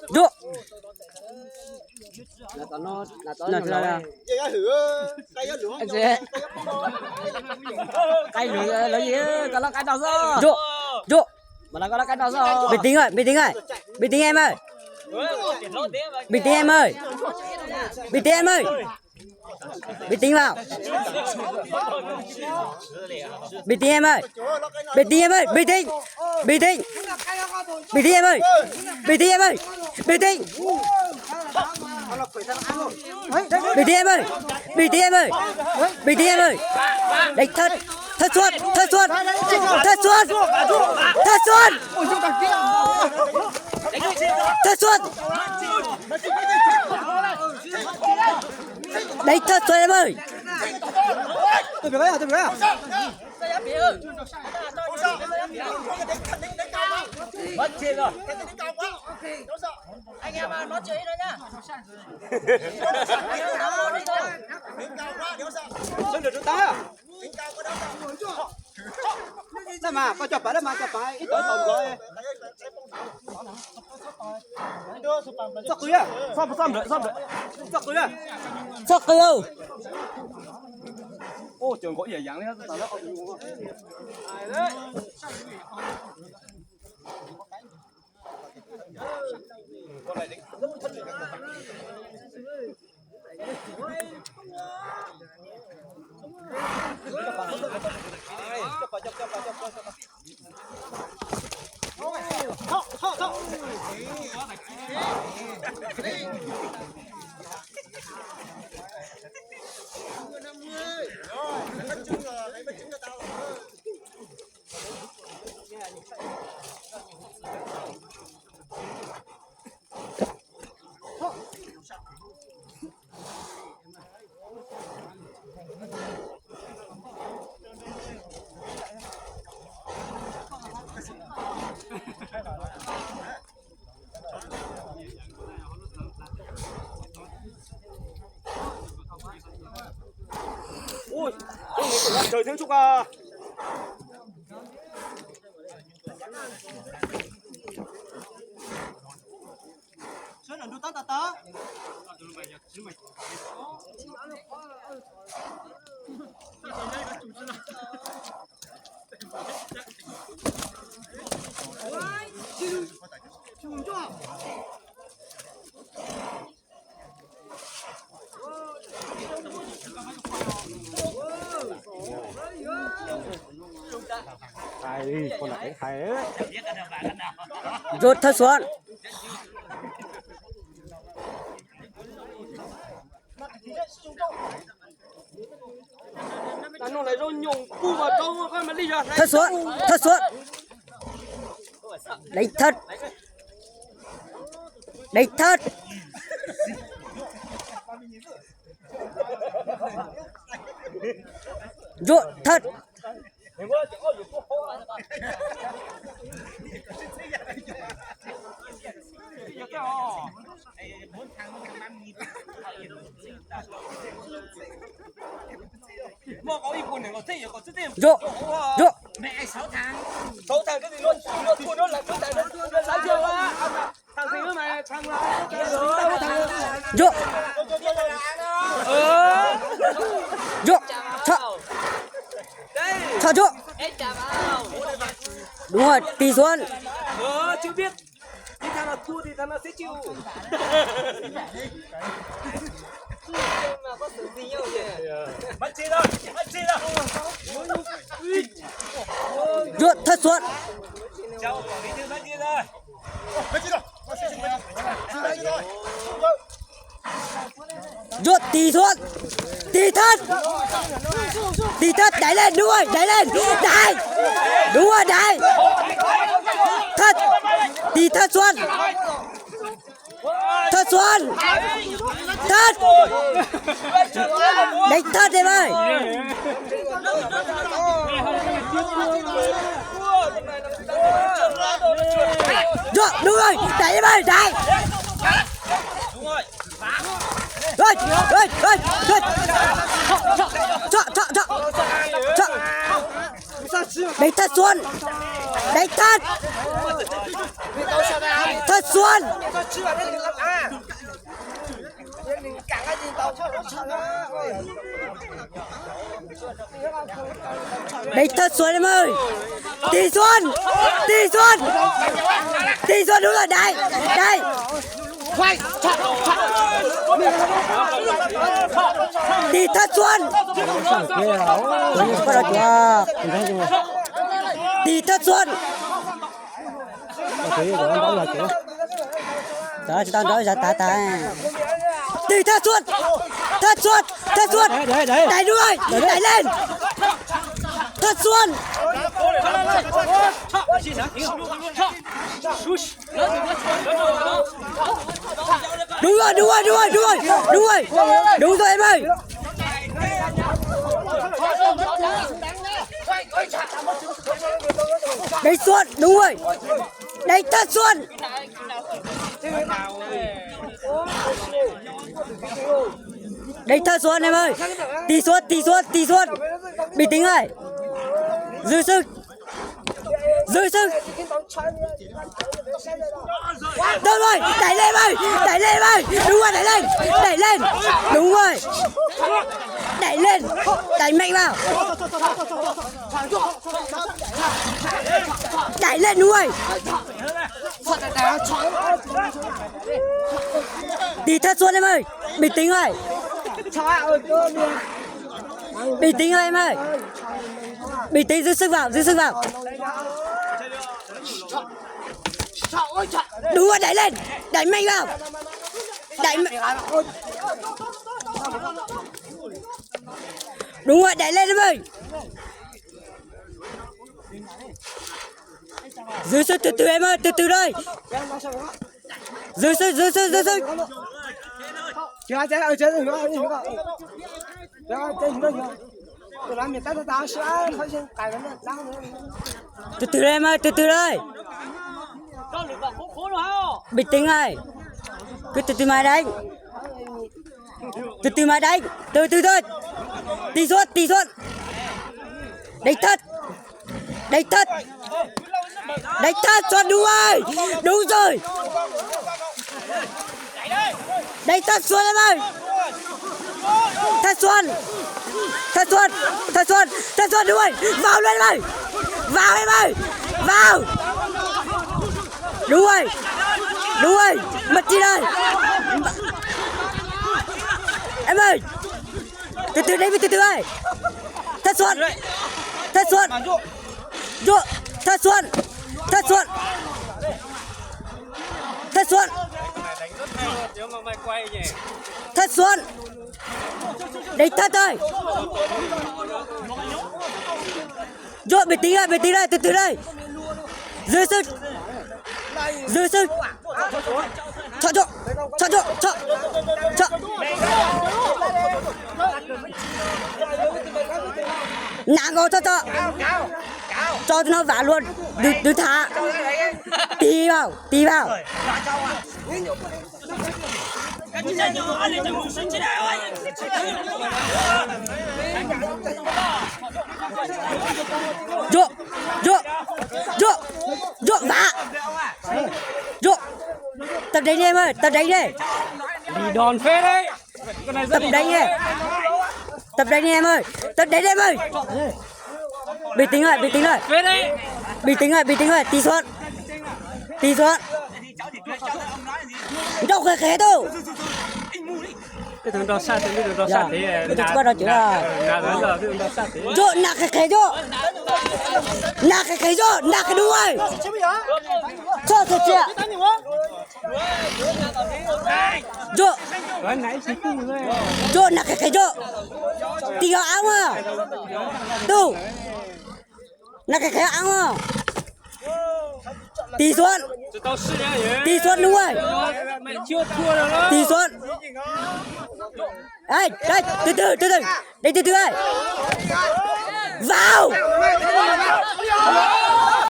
Dụ. Là cái lửa là gì có là cái nào rồi. Dụ. Dụ. Mà là có là cái nào rồi. Bình tĩnh ơi, bình tĩnh ơi. Bình tĩnh em ơi. Bình tĩnh em ơi. Bình tĩnh em ơi. Bình tĩnh vào. Bình tĩnh em ơi. Bình tĩnh em ơi, bình tĩnh. Bình tĩnh. Bình tĩnh em ơi. Bình tĩnh em ơi. Bình tĩnh. Bình tĩnh em ơi. Bình tĩnh em ơi. Bình tĩnh em ơi. Đánh thật. Thật xuân, thật xuân. Thật xuân. Thật xuân. Thật xuân. Đánh thật xuân em ơi. Tôi biết rồi, tôi biết rồi. Mất chuyện rồi. Anh em nói chuyện đó nhá. Xuân được ta à? Sao mà có chụp đó mà chụp phải ít tuổi tổng rồi. Sắp cưới à? Xong rồi. Sắp cưới à? Sắp cưới đâu? Ô trường có ỉa dáng đấy tao nó đúng không? Con này ôi, trời thiếu chúc à. Xuân là đu tát ta. Hay, con này hay đấy. Rút thật xuân. Nó lại rồi nhung cu vào trong con mà đi ra. Thật xuân. Thật xuân. Đánh thật. Đánh thật. Rút thật. Mua có ít quần này có thích có thích thêm. Rút. Rút. Mẹ 6 tháng. 6 tháng cái gì luôn? Luôn nó là cứ tại nó sáng chiều á. Thằng gì nữa mà thằng là Rút. Rút. Cho rút. Đúng rồi, tỷ xuân. Chưa biết. Thì thằng nào thua thì thằng nào sẽ chịu. Mà có sự gì nhau nhỉ? Bắt chi đâu? Bắt chi đâu? Rút thật xuân. Cháu có đi từ bắt chi rồi. Bắt chi đâu? Rút tỷ xuân. Tỷ thất. Tỷ thất đẩy lên đúng rồi, đẩy lên. Đẩy. Đúng rồi, đẩy. Thất. Tỷ thất xuân. Thất xuân. Thất. Đánh thất em ơi. Rồi, đúng rồi, đẩy em ơi, đẩy. Rồi, rồi, rồi, rồi. Chọ. Đánh thất xuân. Đánh thật. Thật Xuân. Đánh thật Xuân em ơi. Tỷ Xuân. Tỷ Xuân. Tỷ Xuân đúng rồi. Đây. Đây. Tỷ thật Xuân. Tỷ thật Xuân. Đó, chúng ta nói ra ta. Tỷ thật Xuân. Thật Xuân. Thật Xuân. Đẩy đuôi. Đẩy lên. Thật Xuân. Đúng rồi. Đúng rồi em ơi. Đánh Xuân, đúng rồi. Đánh thật Xuân. Đánh thật Xuân em ơi. Tỷ Xuân. Bình tĩnh ơi. Dư sức. Đúng rồi, đẩy lên ơi. Đúng rồi, đẩy lên. Đúng rồi. Đẩy lên. Đẩy mạnh vào. Đẩy lên đúng rồi. Tỷ thật Xuân em ơi. Bình tĩnh ơi. Bình tĩnh ơi em ơi. Bình tĩnh, giữ sức vào. Đúng rồi, đẩy lên. Đẩy mạnh vào. Đúng rồi, đẩy lên em ơi. Giữ sức từ em ơi, từ thôi. Giữ sức. Từ em ơi, từ thôi. Bình tĩnh ơi. Cứ từ mà đánh. Từ mà đánh. Từ thôi. Tỷ Xuân. Đánh thật Xuân đúng rồi. Đúng rồi. Đánh thật Xuân em ơi. Thật Xuân đúng rồi. Vào luôn em ơi. Vào. Đúng rồi. Mất chi đây. Em ơi. Từ đấy từ ơi. Thật Xuân. Thật Xuân. Đánh thật ơi. Vô bình tĩnh đây, từ đây. Giữ sức. Cho. Nặng rồi cho nó vả luôn. Đừng thả. Tí vào. Vô vả. Tập đánh đi em ơi, tập đánh đi. Đi đòn phê đấy. Tập đánh đi em ơi. Bình tĩnh ơi. Phê đấy. Bình tĩnh ơi. Tỷ Xuân. Đâu khẽ đâu. Cái thằng đó sát thế, đừng đó sát thế. Cái thằng đó chữa à. Giờ cái thằng đó sát thế. Vô nạc khẽ vô. Nạc đúng rồi. Cho thật chưa. Vô. Vô nạc khẽ vô. Tí gạo áo à. Tu. Nạc khẽ áo à. Tỷ Xuân đúng rồi. Tỷ Xuân. Đây, từ đây. Vào.